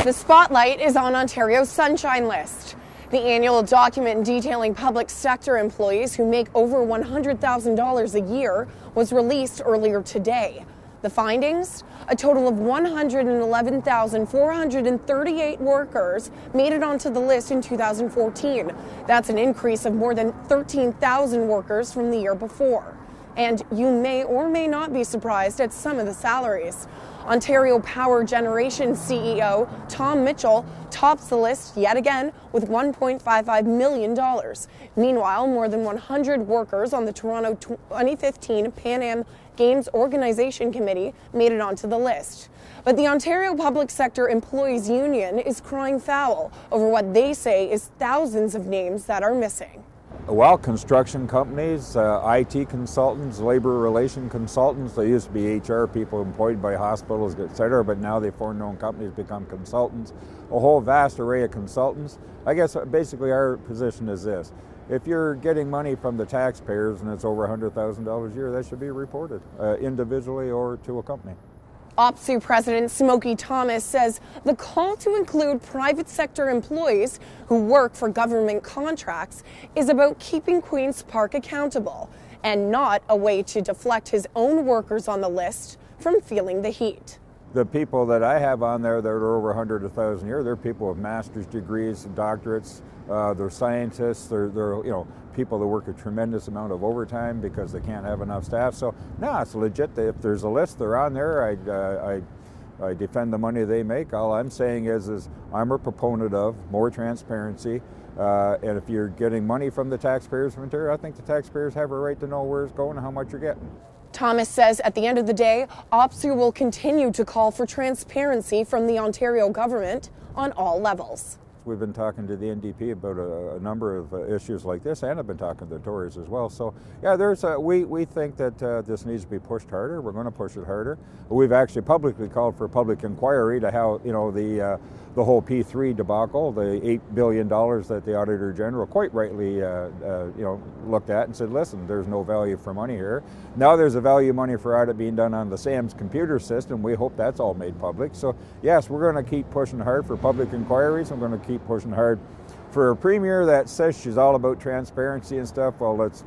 The spotlight is on Ontario's Sunshine List. The annual document detailing public sector employees who make over $100,000 a year was released earlier today. The findings? A total of 111,438 workers made it onto the list in 2014. That's an increase of more than 13,000 workers from the year before. And you may or may not be surprised at some of the salaries. Ontario Power Generation CEO Tom Mitchell tops the list yet again with $1.55 million. Meanwhile, more than 100 workers on the Toronto 2015 Pan Am Games Organization Committee made it onto the list. But the Ontario Public Sector Employees Union is crying foul over what they say is thousands of names that are missing. Well, construction companies, IT consultants, labor relation consultants, they used to be HR people employed by hospitals, etc., but now they form their own companies, become consultants. A whole vast array of consultants. I guess basically our position is this. If you're getting money from the taxpayers and it's over $100,000 a year, that should be reported individually or to a company. OPSEU President Smokey Thomas says the call to include private sector employees who work for government contracts is about keeping Queen's Park accountable and not a way to deflect his own workers on the list from feeling the heat. The people that I have on there that are over 100,000 a year, they're people with master's degrees, doctorates, they're scientists, they're people that work a tremendous amount of overtime because they can't have enough staff. So no, it's legit. If there's a list, they're on there. I defend the money they make. All I'm saying is I'm a proponent of more transparency. And if you're getting money from the taxpayers of Ontario, I think the taxpayers have a right to know where it's going and how much you're getting. Thomas says at the end of the day, OPSEU will continue to call for transparency from the Ontario government on all levels. We've been talking to the NDP about a number of issues like this, and I've been talking to the Tories as well. So, yeah, we think that this needs to be pushed harder. We're going to push it harder. We've actually publicly called for a public inquiry to how the whole P3 debacle, the $8 billion that the Auditor General quite rightly looked at and said, listen, there's no value for money here. Now there's a value money for audit being done on the SAMS computer system. We hope that's all made public. So yes, we're going to keep pushing hard for public inquiries. I'm going to keep pushing hard for a premier that says she's all about transparency and stuff. Well, let's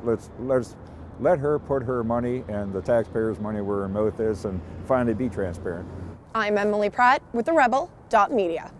let her put her money and the taxpayers' money where her mouth is and finally be transparent. I'm Emily Pratt with the Rebel.Media.